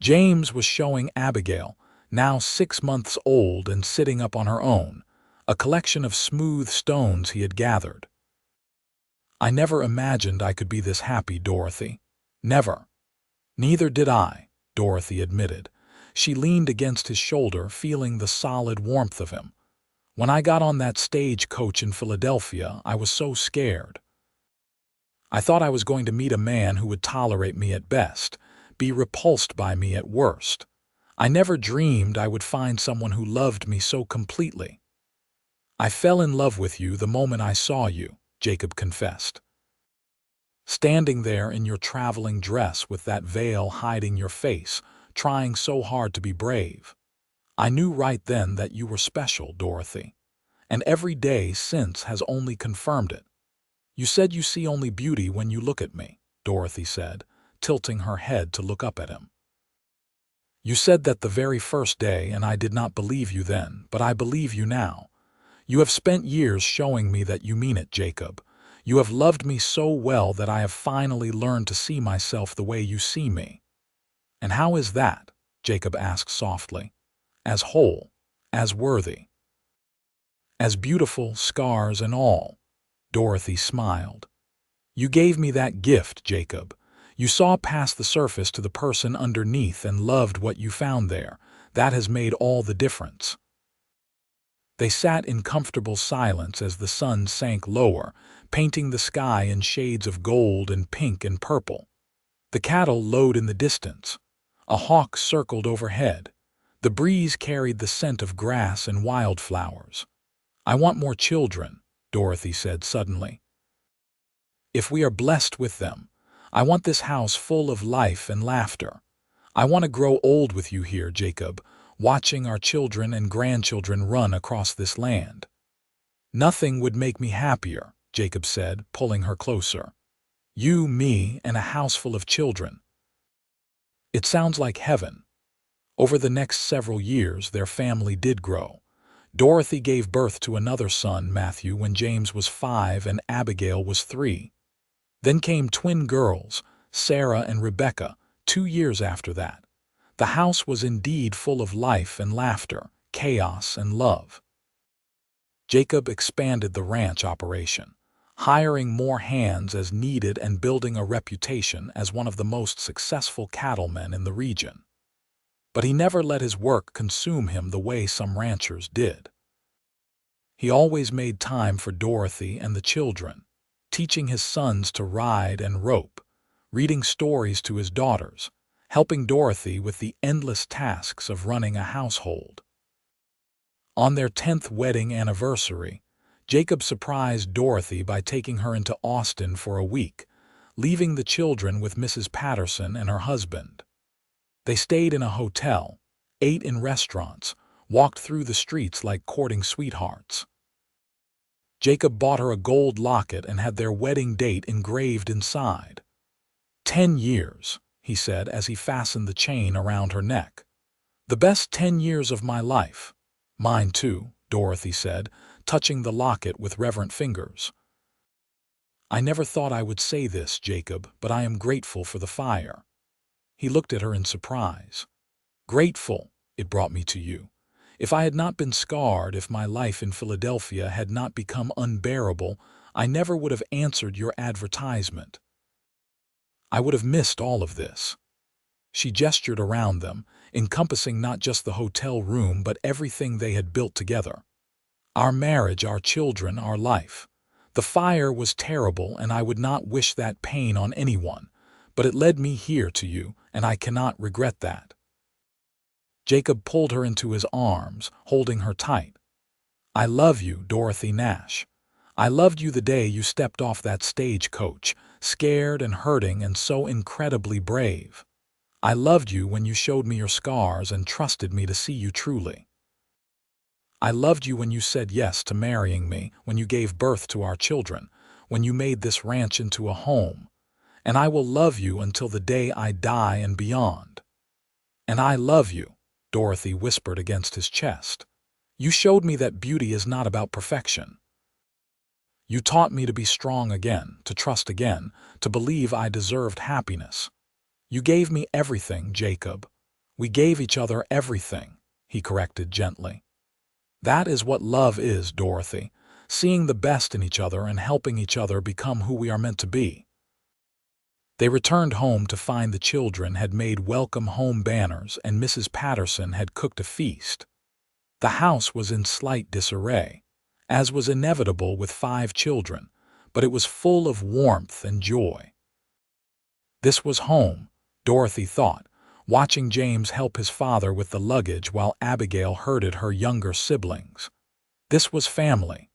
James was showing Abigail, now 6 months old and sitting up on her own, a collection of smooth stones he had gathered. "I never imagined I could be this happy, Dorothy. Never." "Neither did I," Dorothy admitted. She leaned against his shoulder, feeling the solid warmth of him. "When I got on that stagecoach in Philadelphia, I was so scared. I thought I was going to meet a man who would tolerate me at best, be repulsed by me at worst. I never dreamed I would find someone who loved me so completely." "I fell in love with you the moment I saw you," Jacob confessed. "Standing there in your traveling dress with that veil hiding your face, trying so hard to be brave. I knew right then that you were special, Dorothy, and every day since has only confirmed it." "You said you see only beauty when you look at me," Dorothy said, tilting her head to look up at him. "You said that the very first day, and I did not believe you then, but I believe you now. You have spent years showing me that you mean it, Jacob. You have loved me so well that I have finally learned to see myself the way you see me." "And how is that?" Jacob asked softly. "As whole, as worthy, as beautiful, scars and all." Dorothy smiled. "You gave me that gift, Jacob. You saw past the surface to the person underneath and loved what you found there. That has made all the difference." They sat in comfortable silence as the sun sank lower, painting the sky in shades of gold and pink and purple. The cattle lowed in the distance. A hawk circled overhead. The breeze carried the scent of grass and wildflowers. "I want more children," Dorothy said suddenly. "If we are blessed with them, I want this house full of life and laughter. I want to grow old with you here, Jacob, watching our children and grandchildren run across this land." "Nothing would make me happier," Jacob said, pulling her closer. "You, me, and a house full of children. It sounds like heaven." Over the next several years, their family did grow. Dorothy gave birth to another son, Matthew, when James was 5 and Abigail was 3. Then came twin girls, Sarah and Rebecca, 2 years after that. The house was indeed full of life and laughter, chaos and love. Jacob expanded the ranch operation, hiring more hands as needed and building a reputation as one of the most successful cattlemen in the region. But he never let his work consume him the way some ranchers did. He always made time for Dorothy and the children, teaching his sons to ride and rope, reading stories to his daughters, helping Dorothy with the endless tasks of running a household. On their 10th wedding anniversary, Jacob surprised Dorothy by taking her into Austin for a week, leaving the children with Mrs. Patterson and her husband. They stayed in a hotel, ate in restaurants, walked through the streets like courting sweethearts. Jacob bought her a gold locket and had their wedding date engraved inside. 10 years, he said as he fastened the chain around her neck. "The best 10 years of my life." "Mine too," Dorothy said, touching the locket with reverent fingers. "I never thought I would say this, Jacob, but I am grateful for the fire." He looked at her in surprise. "Grateful, it brought me to you. If I had not been scarred, if my life in Philadelphia had not become unbearable, I never would have answered your advertisement. I would have missed all of this." She gestured around them, encompassing not just the hotel room but everything they had built together. "Our marriage, our children, our life. The fire was terrible, and I would not wish that pain on anyone, but it led me here to you, and I cannot regret that." Jacob pulled her into his arms, holding her tight. "I love you, Dorothy Nash. I loved you the day you stepped off that stagecoach, scared and hurting and so incredibly brave. I loved you when you showed me your scars and trusted me to see you truly. I loved you when you said yes to marrying me, when you gave birth to our children, when you made this ranch into a home. And I will love you until the day I die and beyond." "And I love you," Dorothy whispered against his chest. "You showed me that beauty is not about perfection. You taught me to be strong again, to trust again, to believe I deserved happiness. You gave me everything, Jacob. We gave each other everything," he corrected gently. "That is what love is, Dorothy, seeing the best in each other and helping each other become who we are meant to be." They returned home to find the children had made welcome home banners and Mrs. Patterson had cooked a feast. The house was in slight disarray, as was inevitable with 5 children, but it was full of warmth and joy. This was home, Dorothy thought, watching James help his father with the luggage while Abigail herded her younger siblings. This was family.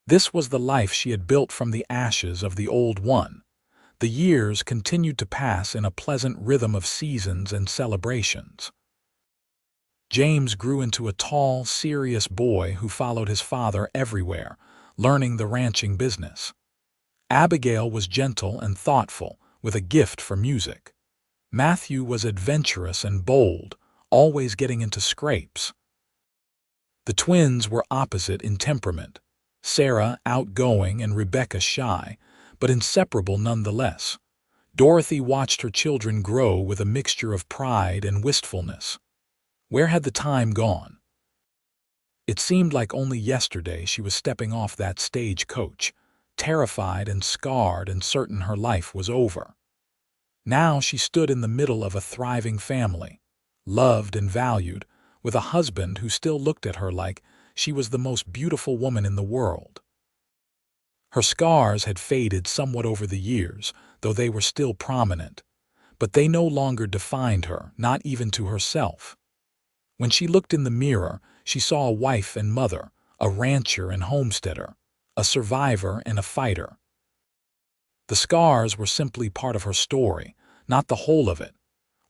This was the life she had built from the ashes of the old one. The years continued to pass in a pleasant rhythm of seasons and celebrations. James grew into a tall, serious boy who followed his father everywhere, learning the ranching business. Abigail was gentle and thoughtful, with a gift for music. Matthew was adventurous and bold, always getting into scrapes. The twins were opposite in temperament, Sarah outgoing and Rebecca shy, but inseparable nonetheless. Dorothy watched her children grow with a mixture of pride and wistfulness. Where had the time gone? It seemed like only yesterday she was stepping off that stagecoach, terrified and scarred and certain her life was over. Now she stood in the middle of a thriving family, loved and valued, with a husband who still looked at her like she was the most beautiful woman in the world. Her scars had faded somewhat over the years, though they were still prominent, but they no longer defined her, not even to herself. When she looked in the mirror, she saw a wife and mother, a rancher and homesteader, a survivor and a fighter. The scars were simply part of her story, not the whole of it.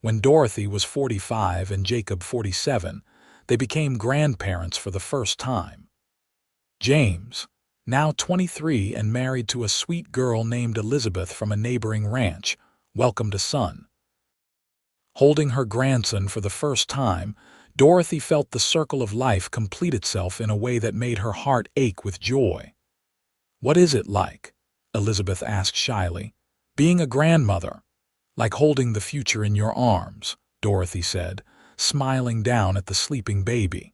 When Dorothy was 45 and Jacob 47, they became grandparents for the first time. James, now 23 and married to a sweet girl named Elizabeth from a neighboring ranch, welcomed a son. Holding her grandson for the first time, Dorothy felt the circle of life complete itself in a way that made her heart ache with joy. "What is it like?" Elizabeth asked shyly. "Being a grandmother." "Like holding the future in your arms," Dorothy said, smiling down at the sleeping baby.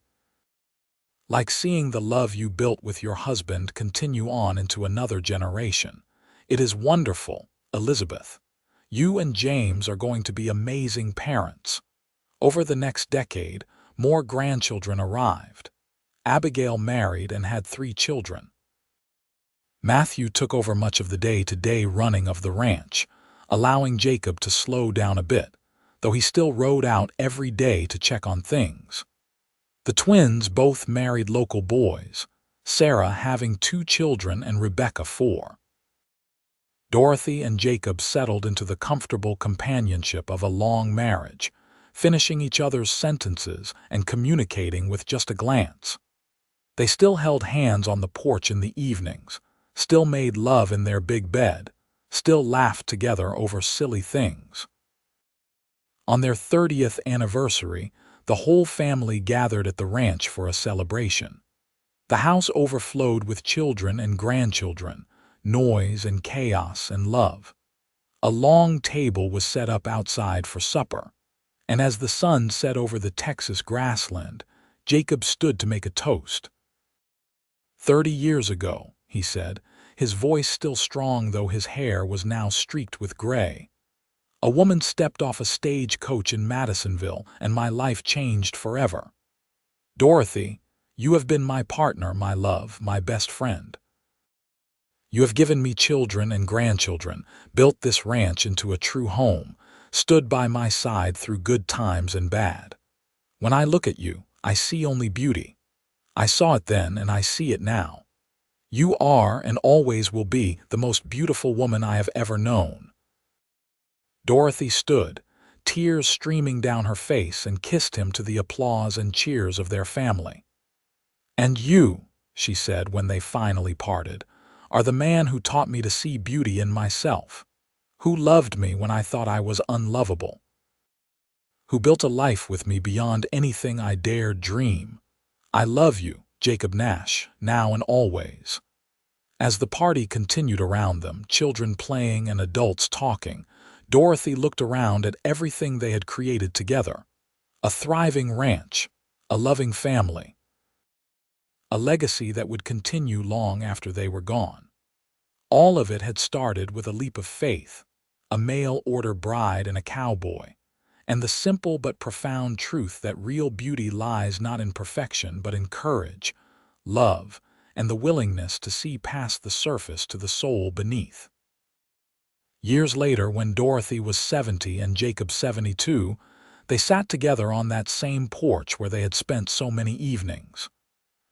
"Like seeing the love you built with your husband continue on into another generation. It is wonderful, Elizabeth. You and James are going to be amazing parents." Over the next decade, more grandchildren arrived. Abigail married and had 3 children. Matthew took over much of the day-to-day running of the ranch, allowing Jacob to slow down a bit, though he still rode out every day to check on things. The twins both married local boys, Sarah having 2 children and Rebecca 4. Dorothy and Jacob settled into the comfortable companionship of a long marriage, finishing each other's sentences and communicating with just a glance. They still held hands on the porch in the evenings, still made love in their big bed, still laughed together over silly things. On their 30th anniversary, the whole family gathered at the ranch for a celebration. The house overflowed with children and grandchildren, noise and chaos and love. A long table was set up outside for supper, and as the sun set over the Texas grassland, Jacob stood to make a toast. "30 years ago," he said, his voice still strong though his hair was now streaked with gray. "A woman stepped off a stagecoach in Madisonville, and my life changed forever. Dorothy, you have been my partner, my love, my best friend. You have given me children and grandchildren, built this ranch into a true home, stood by my side through good times and bad. When I look at you, I see only beauty. I saw it then and I see it now. You are and always will be the most beautiful woman I have ever known." Dorothy stood, tears streaming down her face, and kissed him to the applause and cheers of their family. "And you," she said when they finally parted, "are the man who taught me to see beauty in myself, who loved me when I thought I was unlovable, who built a life with me beyond anything I dared dream. I love you, Jacob Nash, now and always." As the party continued around them, children playing and adults talking, Dorothy looked around at everything they had created together. A thriving ranch, a loving family, a legacy that would continue long after they were gone. All of it had started with a leap of faith, a mail-order bride and a cowboy, and the simple but profound truth that real beauty lies not in perfection but in courage, love, and the willingness to see past the surface to the soul beneath. Years later, when Dorothy was 70 and Jacob 72, they sat together on that same porch where they had spent so many evenings.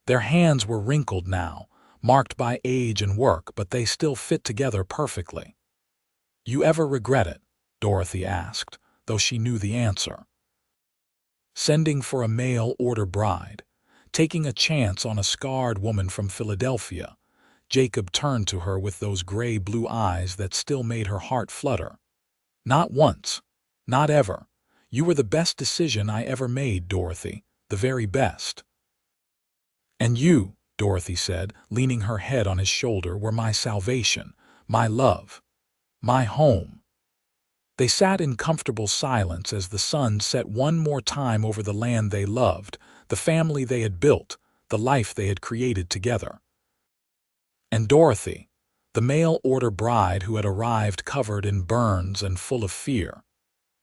Their hands were wrinkled now, marked by age and work, but they still fit together perfectly. "You ever regret it?" Dorothy asked, though she knew the answer. Sending for a mail-order bride, taking a chance on a scarred woman from Philadelphia, Jacob turned to her with those gray-blue eyes that still made her heart flutter. "Not once. Not ever. You were the best decision I ever made, Dorothy, the very best." "And you," Dorothy said, leaning her head on his shoulder, "were my salvation, my love, my home." They sat in comfortable silence as the sun set one more time over the land they loved, the family they had built, the life they had created together. And Dorothy, the mail-order bride who had arrived covered in burns and full of fear,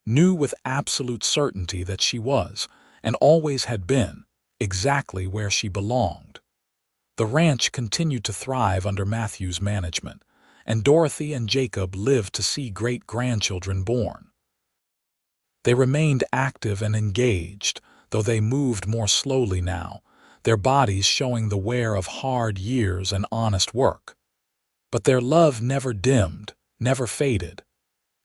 knew with absolute certainty that she was, and always had been, exactly where she belonged. The ranch continued to thrive under Matthew's management, and Dorothy and Jacob lived to see great-grandchildren born. They remained active and engaged, though they moved more slowly now, their bodies showing the wear of hard years and honest work. But their love never dimmed, never faded.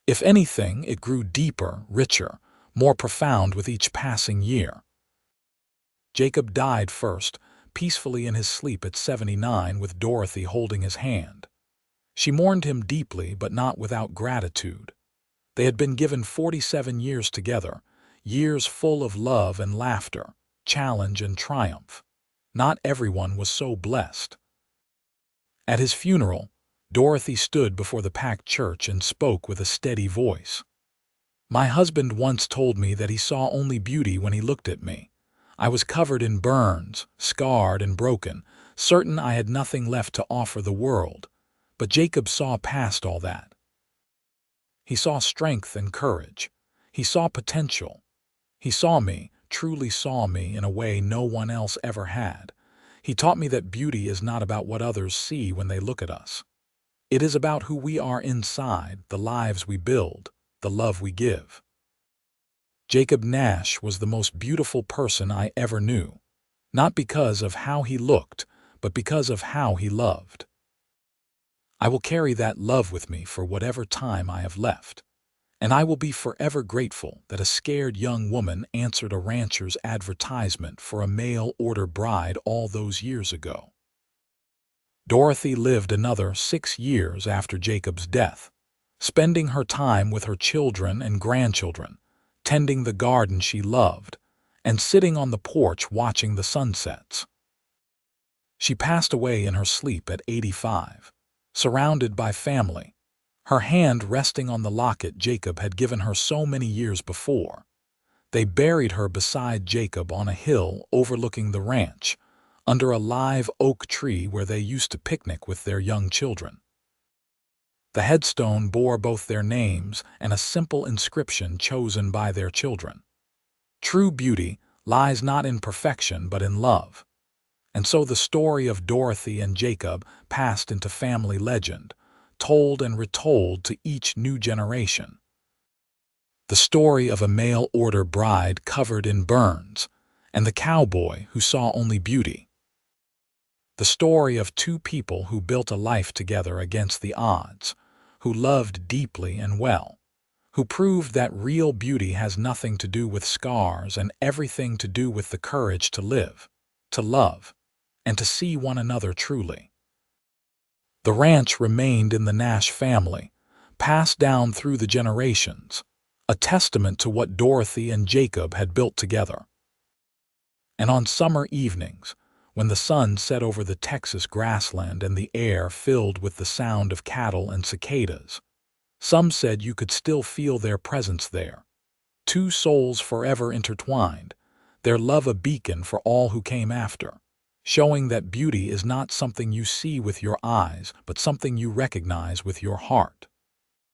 If anything, it grew deeper, richer, more profound with each passing year. Jacob died first, peacefully in his sleep at 79 with Dorothy holding his hand. She mourned him deeply, but not without gratitude. They had been given 47 years together, years full of love and laughter, challenge and triumph. Not everyone was so blessed. At his funeral, Dorothy stood before the packed church and spoke with a steady voice. "My husband once told me that he saw only beauty when he looked at me. I was covered in burns, scarred and broken, certain I had nothing left to offer the world. But Jacob saw past all that. He saw strength and courage. He saw potential. He saw me, truly saw me in a way no one else ever had. He taught me that beauty is not about what others see when they look at us. It is about who we are inside, the lives we build, the love we give." Jacob Nash was the most beautiful person I ever knew, not because of how he looked, but because of how he loved. I will carry that love with me for whatever time I have left, and I will be forever grateful that a scared young woman answered a rancher's advertisement for a mail-order bride all those years ago. Dorothy lived another 6 years after Jacob's death, spending her time with her children and grandchildren, tending the garden she loved, and sitting on the porch watching the sunsets. She passed away in her sleep at 85, surrounded by family, her hand resting on the locket Jacob had given her so many years before. They buried her beside Jacob on a hill overlooking the ranch, under a live oak tree where they used to picnic with their young children. The headstone bore both their names and a simple inscription chosen by their children. True beauty lies not in perfection but in love. And so the story of Dorothy and Jacob passed into family legend, told and retold to each new generation. The story of a mail-order bride covered in burns, and the cowboy who saw only beauty. The story of two people who built a life together against the odds, who loved deeply and well, who proved that real beauty has nothing to do with scars and everything to do with the courage to live, to love, and to see one another truly. The ranch remained in the Nash family, passed down through the generations, a testament to what Dorothy and Jacob had built together. And on summer evenings, when the sun set over the Texas grassland and the air filled with the sound of cattle and cicadas, some said you could still feel their presence there. Two souls forever intertwined, their love a beacon for all who came after, showing that beauty is not something you see with your eyes, but something you recognize with your heart.